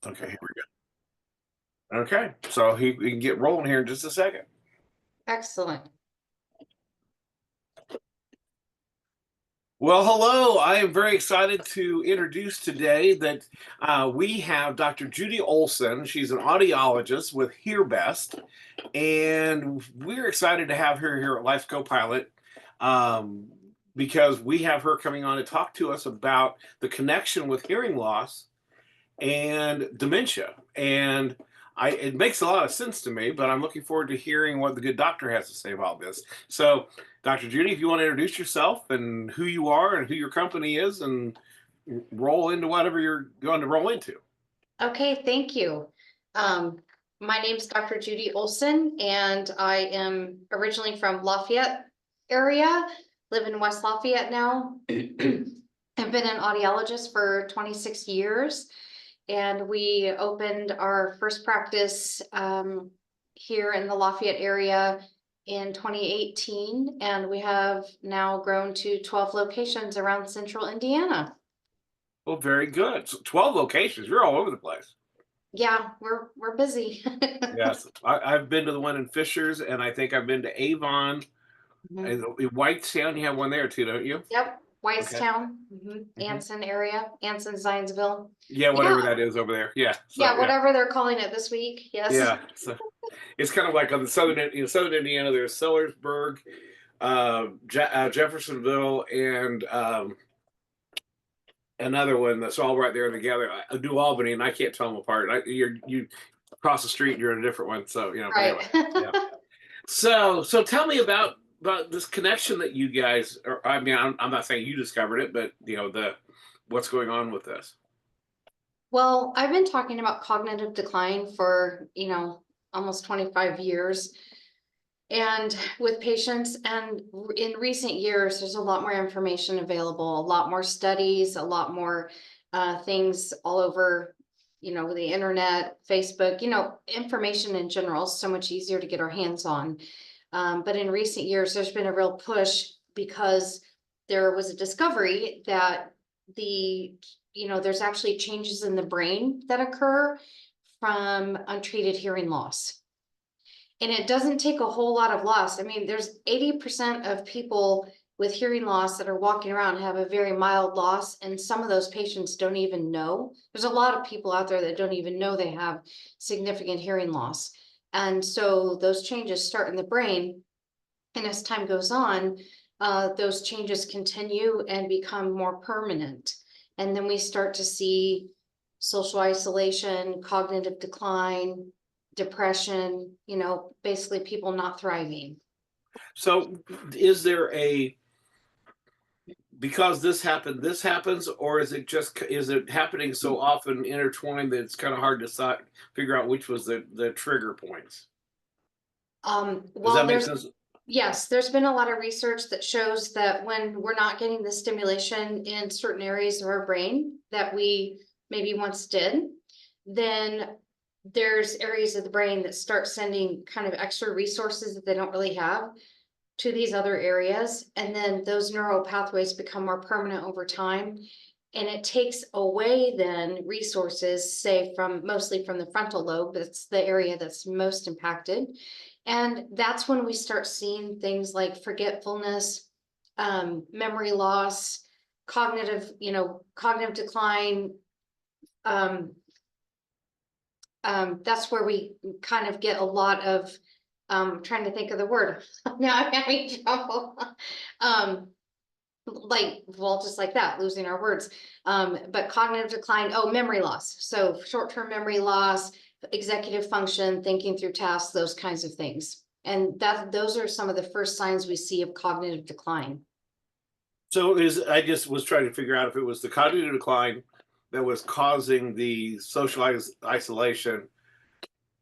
Okay, here we go. Okay, so we can get rolling here in just a second. Excellent. Well, hello. I am very excited to introduce today that we have Dr. Judy Olson. She's an audiologist with Hear Best, and we're excited to have her here at Life's Co-Pilot um, because we have her coming on to talk to us about the connection with hearing loss and dementia. And it makes a lot of sense to me, but I'm looking forward to hearing what the good doctor has to say about this. So, Dr. Judy, if you want to introduce yourself and who you are and who your company is, and roll into whatever you're going to roll into. Okay, thank you. Um, my name's Dr. Judy Olson, and I am originally from Lafayette area, live in West Lafayette now. I've been an audiologist for 26 years, and we opened our first practice here in the Lafayette area in 2018, and we have now grown to 12 locations around central Indiana. Well, very good. So 12 locations. You're all over the place. Yeah, we're busy. Yes, I've been to the one in Fishers, and I think I've been to Avon. Mhm. And in Whitestown, you have one there too, don't you? Yep, Okay. Whitestown, Mhm. Anson area, Anson, Zionsville. Yeah, Yeah, whatever that is over there. Yeah. So yeah, yeah. whatever they're calling it this week. Yes. Yeah, so it's kind of like on the southern Indiana. There's Sellersburg, Jeffersonville, and another one that's all right there together. New Albany, and I can't tell them apart. You cross the street, you're in a different one. So but Right. anyway, yeah. So tell me about this connection that you guys. Or I mean, I'm not saying you discovered it, but the what's going on with this. Well, I've been talking about cognitive decline for, almost 25 years. And with patients, and in recent years, there's a lot more information available, a lot more studies, a lot more things all over, the internet, Facebook, information in general is so much easier to get our hands on. But in recent years, there's been a real push because there was a discovery that there's actually changes in the brain that occur from untreated hearing loss. And it doesn't take a whole lot of loss. I mean, there's 80% of people with hearing loss that are walking around have a very mild loss, and some of those patients don't even know. There's a lot of people out there that don't even know they have significant hearing loss. And so those changes start in the brain, and as time goes on, those changes continue and become more permanent. And then we start to see social isolation, cognitive decline, depression, basically people not thriving. So, is there a because this happens, or is it happening so often intertwined that it's kind of hard to figure out which was the trigger points? Does Well, that make sense? yes, there's been a lot of research that shows that when we're not getting the stimulation in certain areas of our brain that we maybe once did, then there's areas of the brain that start sending kind of extra resources that they don't really have to these other areas. And then those neural pathways become more permanent over time. And it takes away then resources, say mostly from the frontal lobe, that's the area that's most impacted. And that's when we start seeing things like forgetfulness, memory loss, cognitive decline. Um, that's where we kind of get a lot of, trying to think of the word. Now I'm having trouble. Just like that, losing our words. But cognitive decline, memory loss. So short-term memory loss, executive function, thinking through tasks, those kinds of things. And those are some of the first signs we see of cognitive decline. So I just was trying to figure out if it was the cognitive decline that was causing the isolation.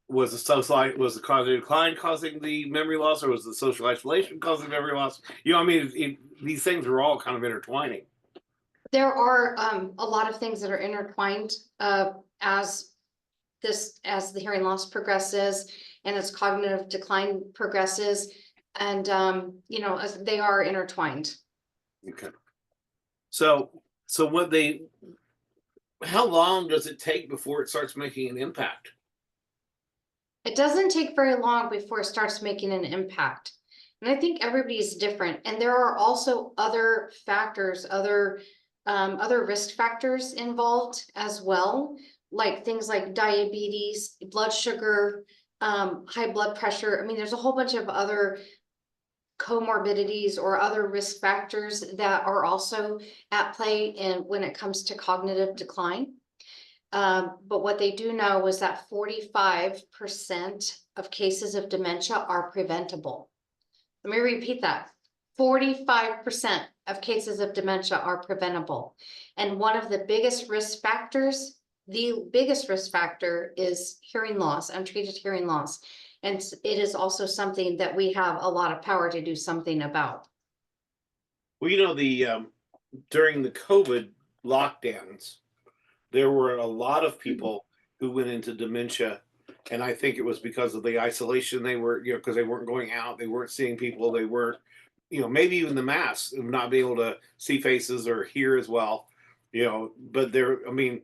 Was the cognitive decline causing the memory loss, or was the social isolation causing memory loss? I mean, these things are all kind of intertwining. There are a lot of things that are intertwined as the hearing loss progresses and as cognitive decline progresses, and as they are intertwined. Okay. So what they how long does it take before it starts making an impact? It doesn't take very long before it starts making an impact. And I think everybody's different. And there are also other factors, other risk factors involved as well, like things like diabetes, blood sugar, high blood pressure. I mean, there's a whole bunch of other comorbidities or other risk factors that are also at play in when it comes to cognitive decline. But what they do know is that 45% of cases of dementia are preventable. Let me repeat that. 45% of cases of dementia are preventable. And one of the biggest risk factors, the biggest risk factor is hearing loss, untreated hearing loss. And it is also something that we have a lot of power to do something about. Well, the during the COVID lockdowns, there were a lot of people who went into dementia, and I think it was because of the isolation they were, because they weren't going out, they weren't seeing people, they weren't, maybe even the masks of not being able to see faces or hear as well, but there, I mean,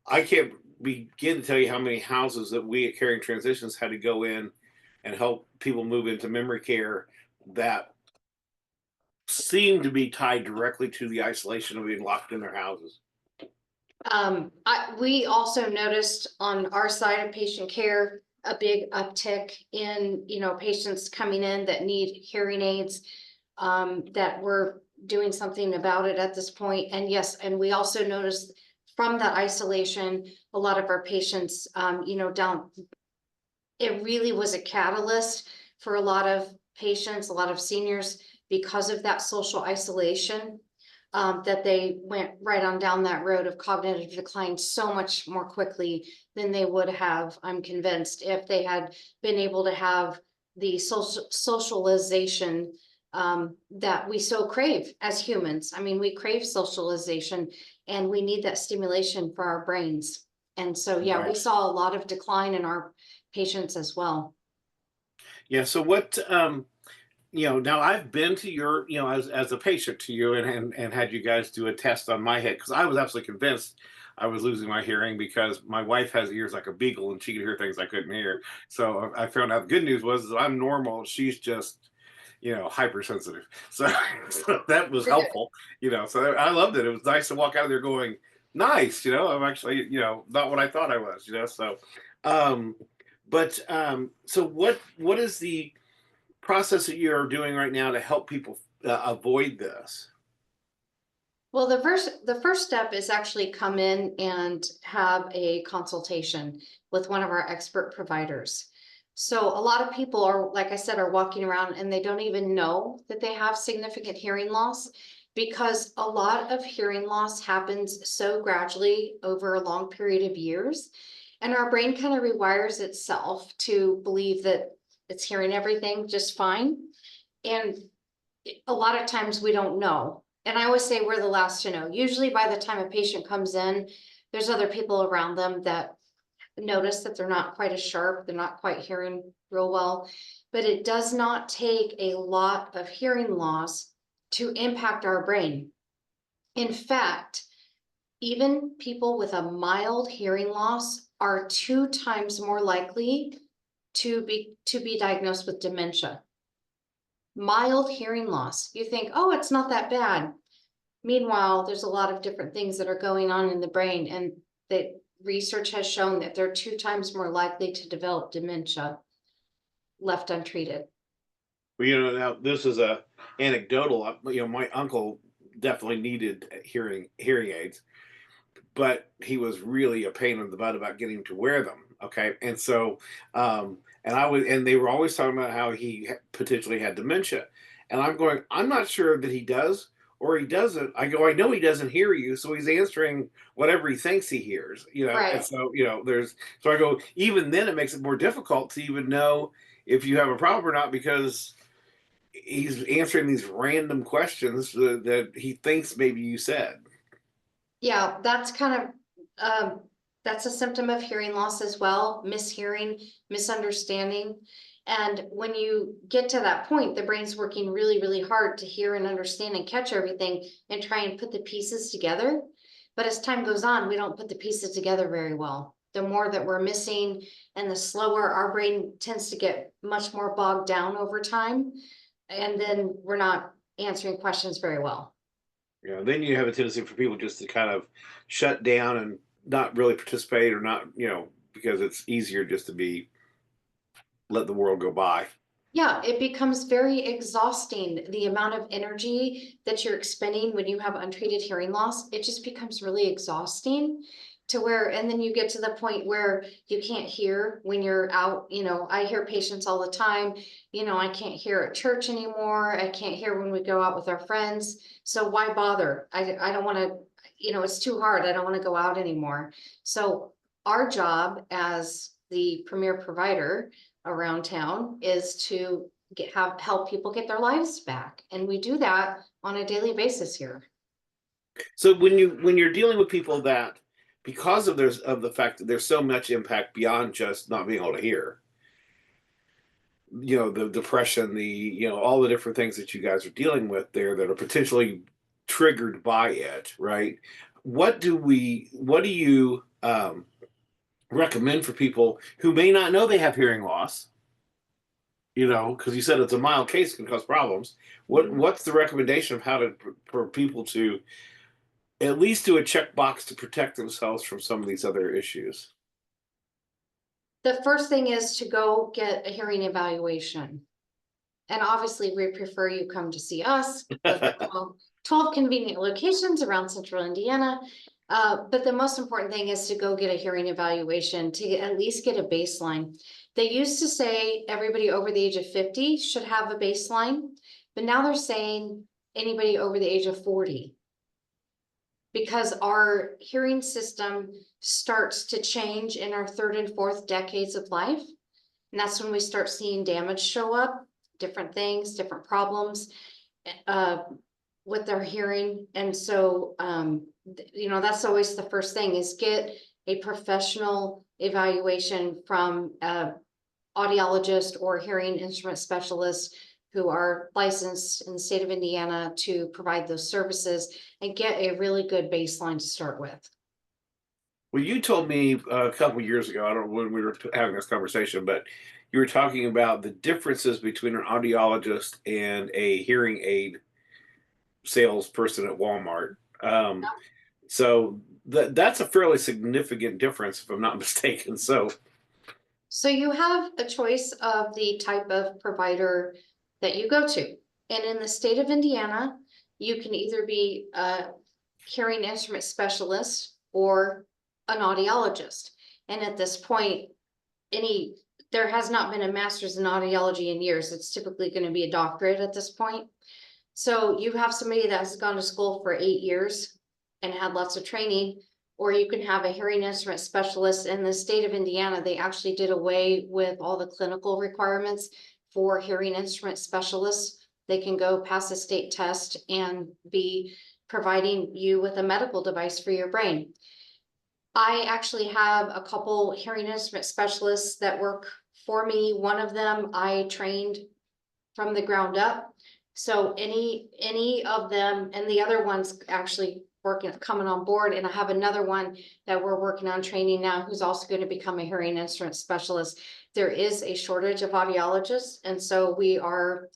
I can't begin to tell you how many houses that we at Caring Transitions had to go in and help people move into memory care that seemed to be tied directly to the isolation of being locked in their houses. We also noticed on our side of patient care, a big uptick in, patients coming in that need hearing aids, that we're doing something about it at this point. And yes, and we also noticed from that isolation, a lot of our patients, it really was a catalyst for a lot of patients, a lot of seniors, because of that social isolation, that they went right on down that road of cognitive decline so much more quickly than they would have, I'm convinced, if they had been able to have the socialization, that we so crave as humans. I mean, we crave socialization and we need that stimulation for our brains. And so, yeah, we Right. saw a lot of decline in our patients as well. Yeah. So what now I've been to your, as a patient to you and had you guys do a test on my head because I was absolutely convinced I was losing my hearing because my wife has ears like a beagle and she could hear things I couldn't hear. So I found out the good news was that I'm normal. She's just, hypersensitive. So, so that was helpful, So I loved it. It was nice to walk out of there going, nice, I'm actually, not what I thought I was, So um so what is the process that you're doing right now to help people avoid this? Well, the first step is actually come in and have a consultation with one of our expert providers. So a lot of people are, like I said, are walking around and they don't even know that they have significant hearing loss because a lot of hearing loss happens so gradually over a long period of years. And our brain kind of rewires itself to believe that it's hearing everything just fine. And a lot of times we don't know. And I always say we're the last to know. Usually by the time a patient comes in, there's other people around them that notice that they're not quite as sharp, they're not quite hearing real well. But it does not take a lot of hearing loss to impact our brain. In fact, even people with a mild hearing loss are 2 times more likely to be diagnosed with dementia. Mild hearing loss. You think, oh, it's not that bad. Meanwhile, there's a lot of different things that are going on in the brain, and the research has shown that they're 2 times more likely to develop dementia left untreated. Well, now this is a anecdotal. My uncle definitely needed hearing aids, but he was really a pain in the butt about getting to wear them. Okay, and so and they were always talking about how he potentially had dementia, and I'm going, I'm not sure that he does or he doesn't. I go, I know he doesn't hear you, so he's answering whatever he thinks he hears, and Right. so so I go, even then it makes it more difficult to even know if you have a problem or not because he's answering these random questions that he thinks maybe you said. Yeah, that's a symptom of hearing loss as well, mishearing, misunderstanding. And when you get to that point, the brain's working really, really hard to hear and understand and catch everything and try and put the pieces together. But as time goes on, we don't put the pieces together very well. The more that we're missing and the slower our brain tends to get much more bogged down over time. And then we're not answering questions very well. Then you have a tendency for people just to kind of shut down and not really participate, or not, because it's easier just to be let the world go by. Yeah, it becomes very exhausting. The amount of energy that you're expending when you have untreated hearing loss, it just becomes really exhausting to where, and then you get to the point where you can't hear when you're out. I hear patients all the time, I can't hear at church anymore. I can't hear when we go out with our friends. So why bother? I don't want to, it's too hard. I don't want to go out anymore. So our job as the premier provider around town is to help people get their lives back. And we do that on a daily basis here. So when you're dealing with people that, because of the fact that there's so much impact beyond just not being able to hear, the depression, all the different things that you guys are dealing with there that are potentially triggered by it, right? What do you recommend for people who may not know they have hearing loss? Because you said it's a mild case, can cause problems. What's the recommendation of how to, for people to at least do a checkbox to protect themselves from some of these other issues? The first thing is to go get a hearing evaluation. And obviously, we prefer you come to see us. 12 convenient locations around central Indiana. But the most important thing is to go get a hearing evaluation to at least get a baseline. They used to say everybody over the age of 50 should have a baseline, but now they're saying anybody over the age of 40. Because our hearing system starts to change in our third and fourth decades of life. And that's when we start seeing damage show up, different things, different problems with their hearing. And so, that's always the first thing, is get a professional evaluation from a audiologist or hearing instrument specialist who are licensed in the state of Indiana to provide those services, and get a really good baseline to start with. Well, you told me a couple years ago, I don't know when we were having this conversation, but you were talking about the differences between an audiologist and a hearing aid salesperson at Walmart. So that's a fairly significant difference, if I'm not mistaken. So you have a choice of the type of provider that you go to. And in the state of Indiana, you can either be a hearing instrument specialist or an audiologist. And at this point, there has not been a master's in audiology in years. It's typically going to be a doctorate at this point. So you have somebody that has gone to school for 8 years and had lots of training, or you can have a hearing instrument specialist. In the state of Indiana, they actually did away with all the clinical requirements for hearing instrument specialists. They can go pass a state test and be providing you with a medical device for your brain. I actually have a couple hearing instrument specialists that work for me. One of them I trained from the ground up. So any of them, and the other one's actually coming on board. And I have another one that we're working on training now, who's also going to become a hearing instrument specialist. There is a shortage of audiologists. And so we are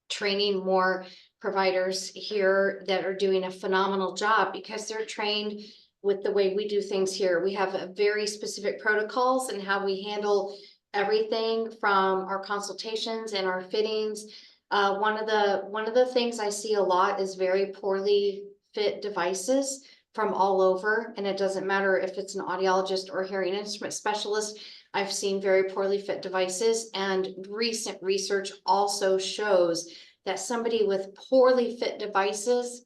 training more providers here that are doing a phenomenal job, because they're trained with the way we do things here. We have a very specific protocols and how we handle everything from our consultations and our fittings. One of the things I see a lot is very poorly fit devices from all over, and it doesn't matter if it's an audiologist or hearing instrument specialist. I've seen very poorly fit devices, and recent research also shows that somebody with poorly fit devices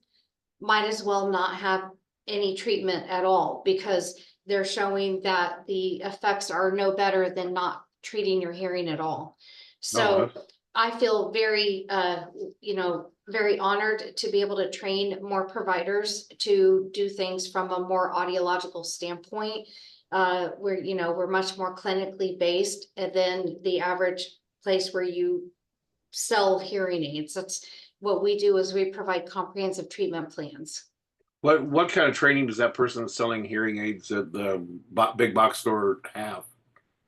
might as well not have any treatment at all, because they're showing that the effects are no better than not treating your hearing at all. So I feel very, very honored to be able to train more providers to do things from a more audiological standpoint. We're much more clinically based than the average place where you sell hearing aids. That's what we do, is we provide comprehensive treatment plans. What kind of training does that person selling hearing aids at the big box store have?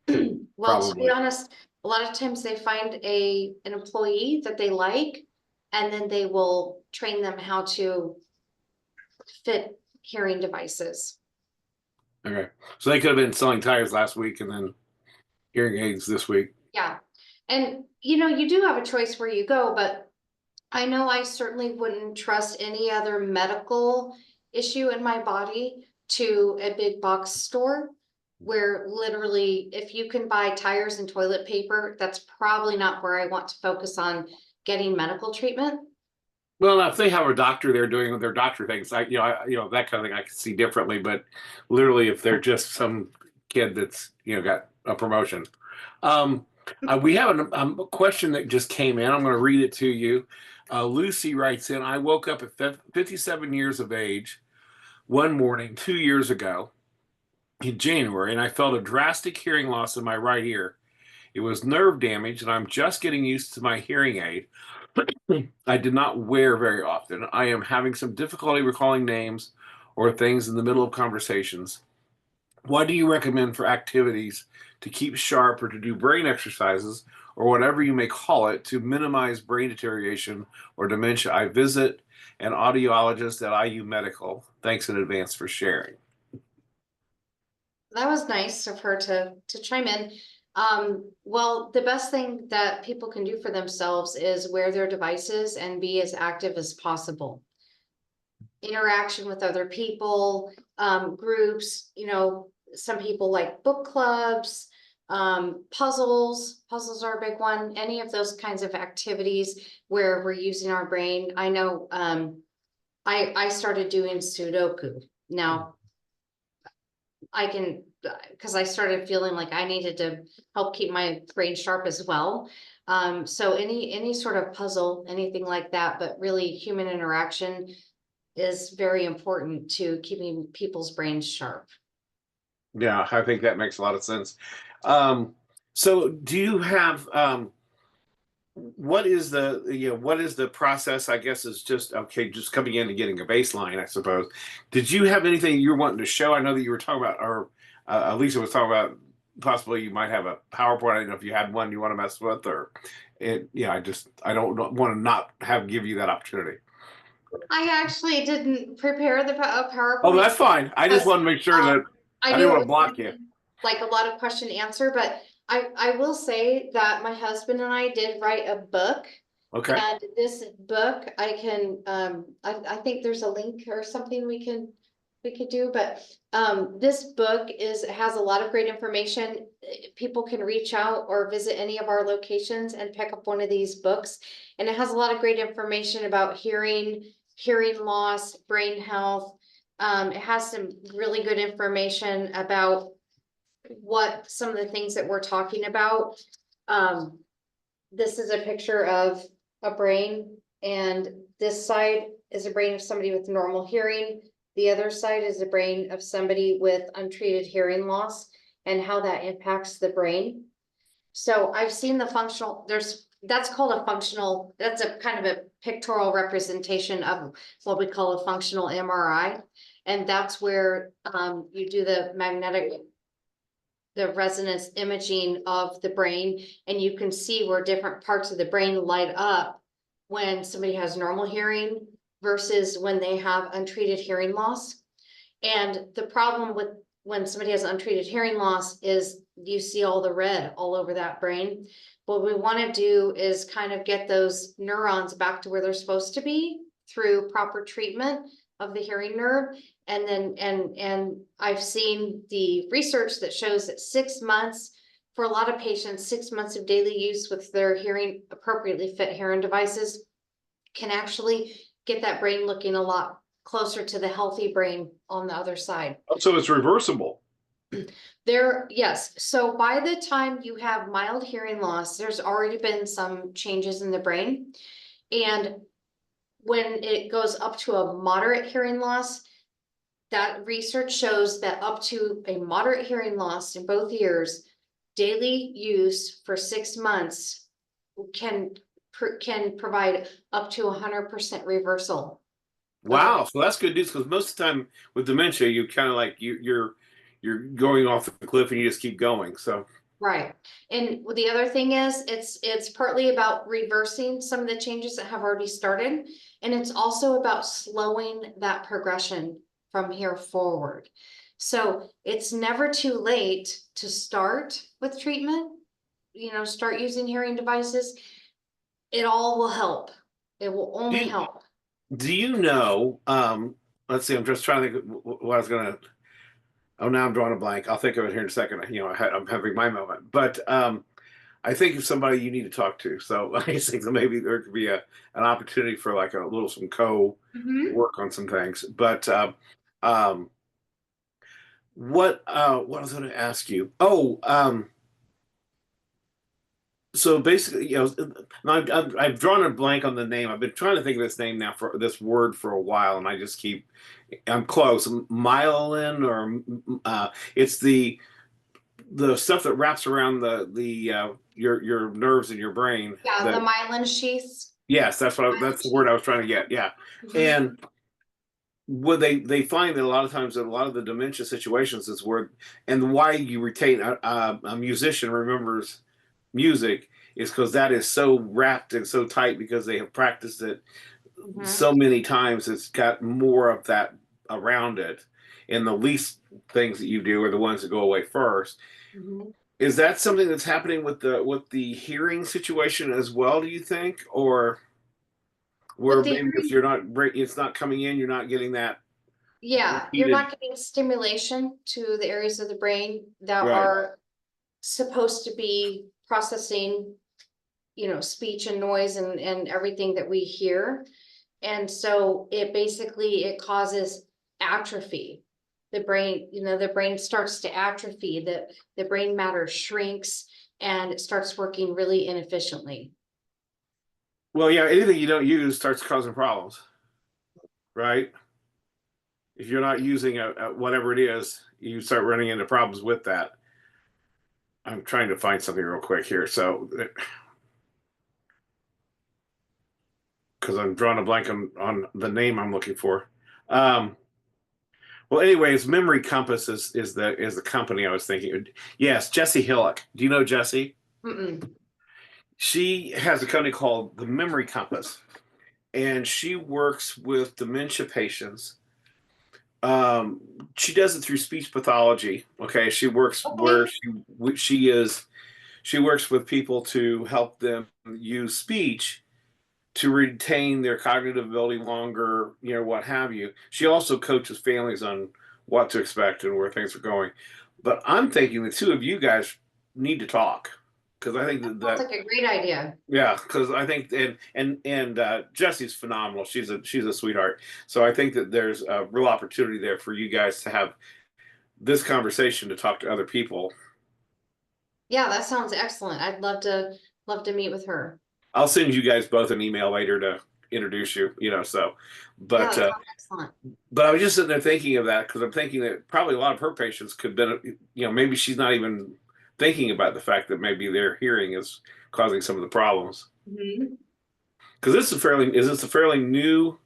Well, to be Probably. honest, a lot of times they find an employee that they like, and then they will train them how to fit hearing devices. Okay. So they could have been selling tires last week and then hearing aids this week. Yeah. And you do have a choice where you go, but I know I certainly wouldn't trust any other medical issue in my body to a big box store where literally if you can buy tires and toilet paper, that's probably not where I want to focus on getting medical treatment. Well, if they have a doctor there doing their doctor things, that kind of thing I can see differently. But literally, if they're just some kid that's got a promotion, um, we have a question that just came in. I'm going to read it to you. Lucy writes in: I woke up at 57 years of age one morning 2 years ago in January, and I felt a drastic hearing loss in my right ear. It was nerve damage, and I'm just getting used to my hearing aid. I did not wear very often. I am having some difficulty recalling names or things in the middle of conversations. What do you recommend for activities to keep sharp or to do brain exercises or whatever you may call it to minimize brain deterioration or dementia? I visit an audiologist at IU Medical. Thanks in advance for sharing. That was nice of her to chime in. Well, the best thing that people can do for themselves is wear their devices and be as active as possible. Interaction with other people, groups, some people like book clubs, puzzles are a big one. Any of those kinds of activities where we're using our brain. I know, I started doing Sudoku. Now I can, because I started feeling like I needed to help keep my brain sharp as well. So any sort of puzzle, anything like that, but really human interaction is very important to keeping people's brains sharp. Yeah, I think that makes a lot of sense. Um, so do you have what is the process? I guess is just okay, just coming in and getting a baseline, I suppose. Did you have anything you're wanting to show? I know that you were talking about, or Lisa was talking about possibly you might have a PowerPoint. I don't know if you had one you want to mess with, or I don't want to not give you that opportunity. I actually didn't prepare the Oh, PowerPoint that's fine. I just because want to make sure that I I knew didn't it want to was gonna block you. be like a lot of question answer, but I will say that my husband and I did write a book. Okay. And this book, I can, I think there's a link or something we could do, but, this book has a lot of great information. People can reach out or visit any of our locations and pick up one of these books. And it has a lot of great information about hearing loss, brain health. It has some really good information about what some of the things that we're talking about. Um, this is a picture of a brain, and this side is a brain of somebody with normal hearing. The other side is a brain of somebody with untreated hearing loss and how that impacts the brain. So I've seen the functional, that's called a functional, that's a kind of a pictorial representation of what we call a functional MRI. And that's where you do the resonance imaging of the brain, and you can see where different parts of the brain light up when somebody has normal hearing versus when they have untreated hearing loss. And the problem with when somebody has untreated hearing loss is you see all the red all over that brain. What we want to do is kind of get those neurons back to where they're supposed to be through proper treatment of the hearing nerve. And then, and I've seen the research that shows that 6 months, for a lot of patients, 6 months of daily use with their hearing appropriately fit hearing devices can actually get that brain looking a lot closer to the healthy brain on the other side. So it's reversible. Yes, so by the time you have mild hearing loss, there's already been some changes in the brain. And when it goes up to a moderate hearing loss, that research shows that up to a moderate hearing loss in both ears, daily use for 6 months can provide up to 100% reversal Wow, so that's good news because most of the time with dementia, you kind of like you're going off the cliff and you just keep going. So Right. And the other thing is, it's partly about reversing some of the changes that have already started. And it's also about slowing that progression from here forward. So it's never too late to start with treatment, start using hearing devices. It all will help. It will do only you, help. do you know? Let's see. I'm just trying to think what I was gonna. Oh, now I'm drawing a blank. I'll think of it here in a second. I'm having my moment, but I think of somebody you need to talk to. So I just think that maybe there could be an opportunity for like a little some co Mhm. work on some things. But um, what I was going to ask you? Oh, so basically, I've drawn a blank on the name. I've been trying to think of this name now for this word for a while, and I just keep. I'm close. Myelin, or it's the stuff that wraps around the your nerves in your brain. Yeah, the That myelin sheaths. yes, that's the word I was trying to get. Yeah, Mhm. and what they find that a lot of times in a lot of the dementia situations is where and why you retain a musician remembers music is because that is so wrapped and so tight because they have practiced it Mhm. so many times. It's got more of that around it, and the least things that you do are the ones that go away first. Mhm. Is that something that's happening with the hearing situation as well, do you think? Or where With the maybe if hearing, you're not it's not coming in, you're not getting that yeah, you're repeated. not getting stimulation to the areas of the brain that Right. are supposed to be processing, speech and noise and everything that we hear. And so it causes atrophy. The brain starts to atrophy, the brain matter shrinks and it starts working really inefficiently. Well, yeah, anything you don't use starts causing problems, right? If you're not using whatever it is, you start running into problems with that. I'm trying to find something real quick here. So, because I'm drawing a blank on the name I'm looking for. Um, well, anyways, Memory Compass is the company I was thinking. Yes, Jesse Hillock. Do you know Jesse? Mm-mm. She has a company called the Memory Compass, and she works with dementia patients. Um, she does it through speech pathology. Okay, she works where Okay. she works with people to help them use speech to retain their cognitive ability longer, what have you. She also coaches families on what to expect and where things are going. But I'm thinking the two of you guys need to talk because I think Sounds like a great idea. yeah, because I think and Jesse's phenomenal. She's a sweetheart. So I think that there's a real opportunity there for you guys to have this conversation to talk to other people. Yeah, that sounds excellent. I'd love to meet with her. I'll send you guys both an email later to introduce you. So, Yeah, but that uh, sounds excellent. but I was just sitting there thinking of that because I'm thinking that probably a lot of her patients could benefit. Maybe she's not even thinking about the fact that maybe their hearing is causing some of the problems. Mhm. Because is this a fairly new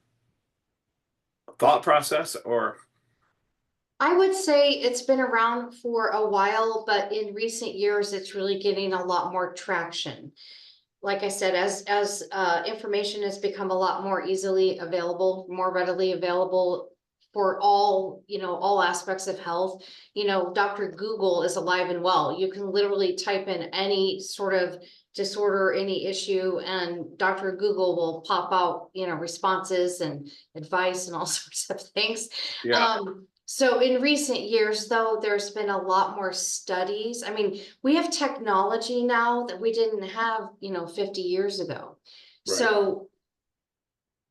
thought process or I would say it's been around for a while, but in recent years, it's really getting a lot more traction. Like I said, as information has become a lot more easily available, more readily available for all aspects of health. Dr. Google is alive and well. You can literally type in any sort of disorder, any issue, and Dr. Google will pop out, responses and advice and all sorts of things. yeah? So in recent years, though, there's been a lot more studies. I mean, we have technology now that we didn't have, 50 years ago. Right. So,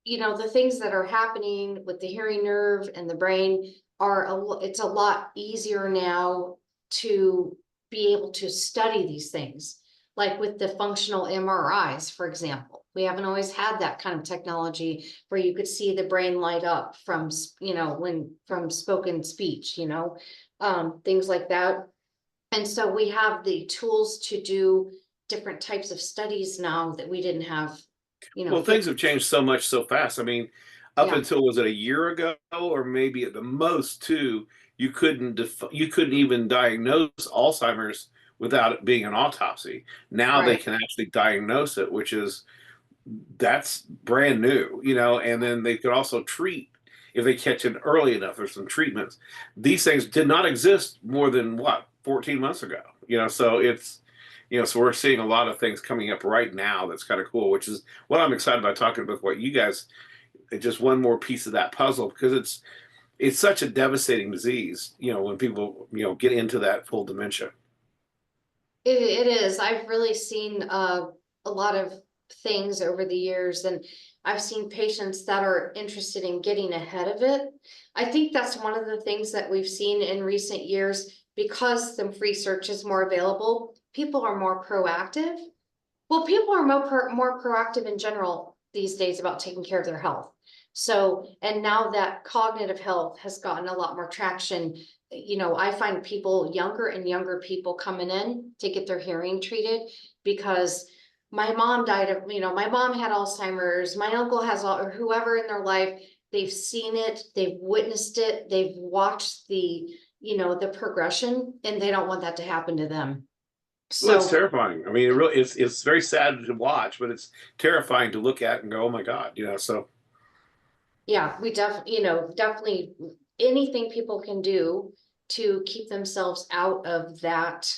the things that are happening with the hearing nerve and the brain it's a lot easier now to be able to study these things. Like with the functional MRIs, for example. We haven't always had that kind of technology where you could see the brain light up from, from spoken speech, things like that. And so we have the tools to do different types of studies now that we didn't have, Well, things 50. have changed so much so fast. I mean, Up Yeah, until, was it a year ago, or maybe at the most two, you couldn't even diagnose Alzheimer's without it being an autopsy. Now they right. can actually diagnose it, which is that's brand new, you know, and then they could also treat if they catch it early enough. There's some treatments. These things did not exist more than what, 14 months ago, you know, so it's, you know, so we're seeing a lot of things coming up right now that's kind of cool, which is what I'm excited about talking about what you guys, just one more piece of that puzzle, because it's such a devastating disease, you know, when people, you know, get into that full dementia. It is. I've really seen a lot of things over the years, and I've seen patients that are interested in getting ahead of it. I think that's one of the things that we've seen in recent years because the research is more available. People are more proactive. Well, people are more proactive in general these days about taking care of their health. So, and now that cognitive health has gotten a lot more traction, you know, I find people, younger and younger people coming in to get their hearing treated because my mom died of, you know, my mom had Alzheimer's, my uncle has all, or whoever in their life, they've seen it, they've witnessed it, they've watched the, you know, the progression, and they don't want that to happen to them. Well, it's So terrifying. I mean, it really it's very sad to watch, but it's terrifying to look at and go, oh my God, you know. So yeah, we definitely, you know, definitely anything people can do to keep themselves out of that,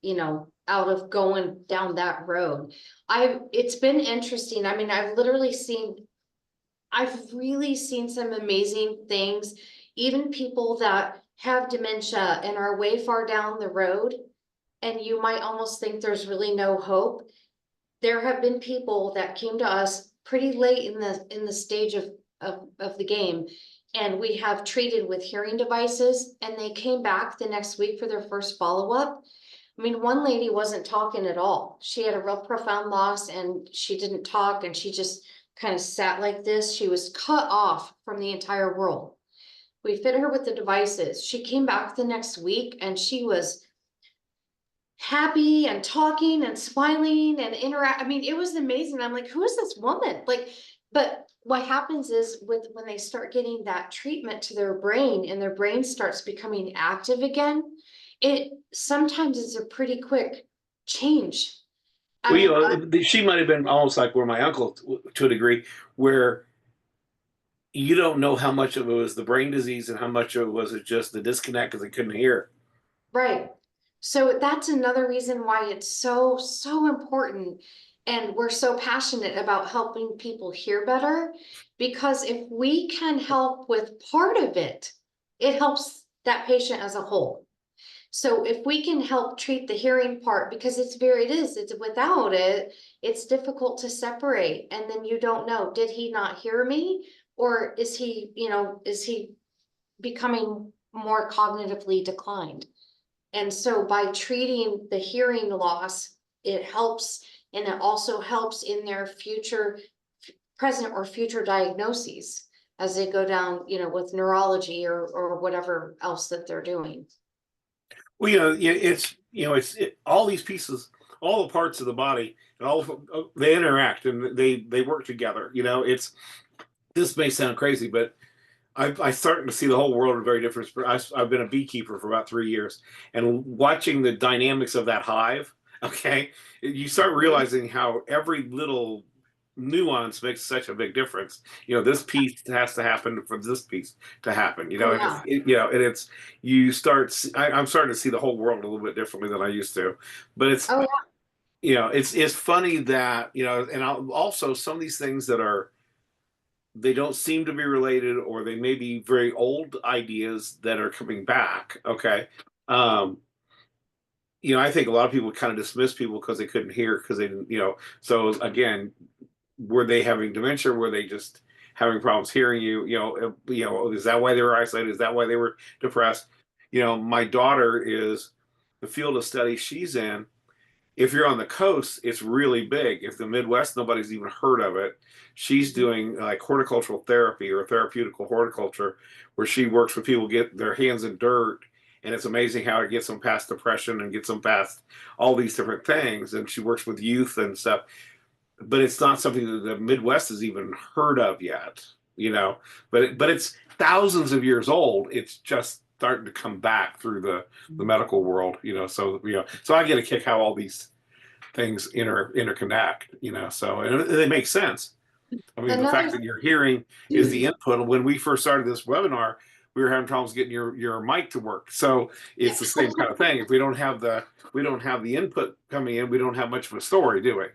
you know, out of going down that road. It's been interesting. I mean, I've really seen some amazing things. Even people that have dementia and are way far down the road, and you might almost think there's really no hope. There have been people that came to us pretty late in the stage of the game, and we have treated with hearing devices, and they came back the next week for their first follow-up. I mean, one lady wasn't talking at all. She had a real profound loss and she didn't talk, and she just kind of sat like this. She was cut off from the entire world. We fit her with the devices. She came back the next week and she was happy and talking and smiling and interact. I mean, it was amazing. I'm like, who is this woman? Like, but what happens is with when they start getting that treatment to their brain and their brain starts becoming active again, it sometimes it's a pretty quick change. I well, you mean, know, she might have been almost like where my uncle, to a degree, where you don't know how much of it was the brain disease and how much of it was it just the disconnect because they couldn't hear. right. So that's another reason why it's so, so important. And we're so passionate about helping people hear better, because if we can help with part of it, it helps that patient as a whole. So if we can help treat the hearing part, because it's without it, it's difficult to separate. And then you don't know, did he not hear me? Or is he, you know, is he becoming more cognitively declined? And so by treating the hearing loss, it helps, and it also helps in their future, present or future diagnoses as they go down, you know, with neurology or whatever else that they're doing. Well, you know, it's, you know, all these pieces, all the parts of the body, and all of, they interact and they work together. You know, it's, this may sound crazy, but I'm starting to see the whole world in very different. I've been a beekeeper for about 3 years, and watching the dynamics of that hive. Okay, you start Mhm. realizing how every little nuance makes such a big difference. You know, this piece has to happen for this piece to happen. You Oh, know, and yeah. you know, and it's, you start. I'm starting to see the whole world a little bit differently than I used to. But it's, Oh, yeah. you know, it's funny that, you know, and also some of these things that are, they don't seem to be related, or they may be very old ideas that are coming back. Okay. Um, you know, I think a lot of people kind of dismiss people because they couldn't hear because they didn't, you know. So again, were they having dementia? Were they just having problems hearing you? You know, is that why they were isolated? Is that why they were depressed? You know, my daughter is, the field of study she's in, if you're on the coast, it's really big. If the Midwest, nobody's even heard of it. She's Mhm. doing like horticultural therapy or therapeutical horticulture, where she works with people get their hands in dirt, and it's amazing how it gets them past depression and gets them past all these different things. And she works with youth and stuff, but it's not something that the Midwest has even heard of yet. but it's thousands of years old. It's just starting to come back through the medical world, so I get a kick how all these things interconnect, so and they make sense. I mean, the fact Another, that your hearing is the input. When we first started this webinar, we were having problems getting your mic to work. So it's the same kind of thing. If we don't have the input coming in, we don't have much of a story, do we?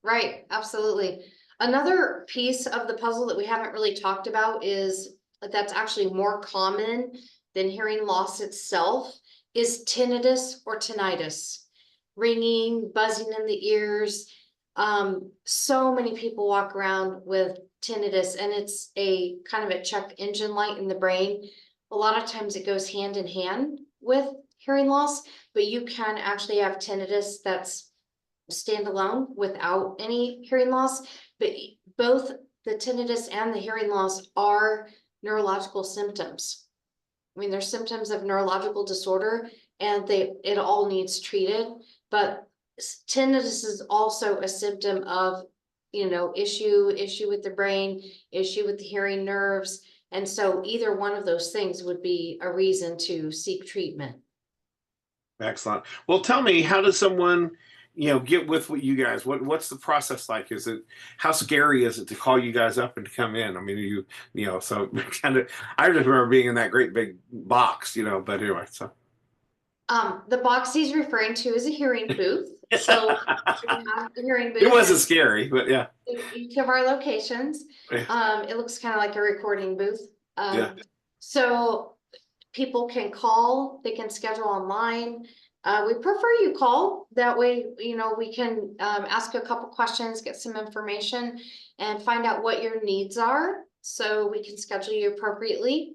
right, absolutely. Another piece of the puzzle that we haven't really talked about is that's actually more common than hearing loss itself is tinnitus or tinnitus. Ringing, buzzing in the ears. So many people walk around with tinnitus, and it's a kind of a check engine light in the brain. A lot of times it goes hand in hand with hearing loss, but you can actually have tinnitus that's standalone without any hearing loss. But both the tinnitus and the hearing loss are neurological symptoms. I mean, they're symptoms of neurological disorder, and it all needs treated. But tinnitus is also a symptom of, issue with the brain, issue with the hearing nerves. And so either one of those things would be a reason to seek treatment. Excellent. Well, tell me, how does someone, get with what you guys? What's the process like? How scary is it to call you guys up and to come in? I mean, so kind of. I just remember being in that great big box, But anyway, so. The box he's referring to is a hearing booth. So we have a hearing booth. It wasn't scary, but yeah. In each of our locations. It looks kind of like a recording booth. Yeah. So people can call, they can schedule online. We prefer you call. That way, we can ask a couple questions, get some information, and find out what your needs are so we can schedule you appropriately.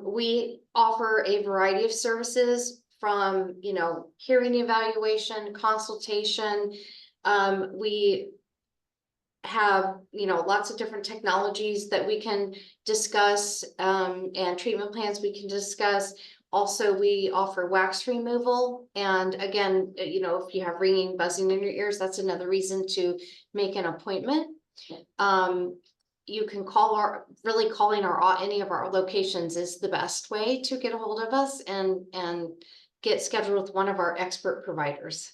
We offer a variety of services from, hearing evaluation, consultation. We have, lots of different technologies that we can discuss, and treatment plans we can discuss. Also, we offer wax removal. And again, if you have ringing, buzzing in your ears, that's another reason to make an appointment. You can call calling any of our locations is the best way to get a hold of us and get scheduled with one of our expert providers.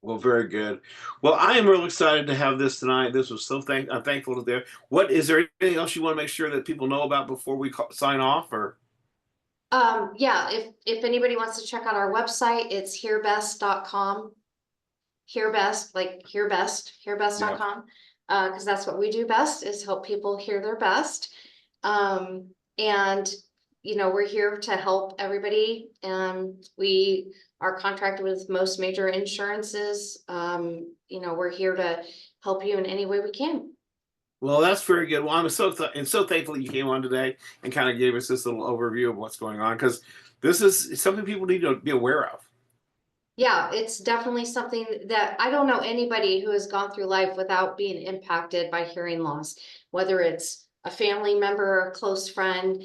Well, very good. Well, I am real excited to have this tonight. This was I'm thankful to there. Is there anything else you want to make sure that people know about before we sign off, or? Yeah, if anybody wants to check out our website, it's hearbest.com. Hearbest, like hearbest.com. Because that's what we do best, is help people hear their best. And we're here to help everybody. We are contracted with most major insurances. We're here to help you in any way we can. Well, that's very good. Well, I'm so thankful that you came on today and kind of gave us this little overview of what's going on, because this is something people need to be aware of. Yeah, it's definitely something that I don't know anybody who has gone through life without being impacted by hearing loss, whether it's a family member or a close friend.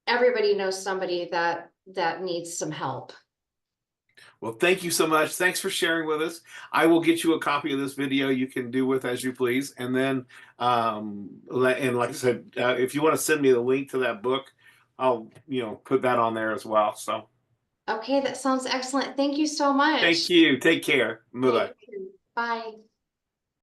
Everybody knows somebody that needs some help. Well, thank you so much. Thanks for sharing with us. I will get you a copy of this video. You can do with as you please. And then, and like I said, if you want to send me the link to that book, I'll, put that on there as well. So. Okay, that sounds excellent. Thank you so much. Thank you. Take care. Bye-bye. Bye.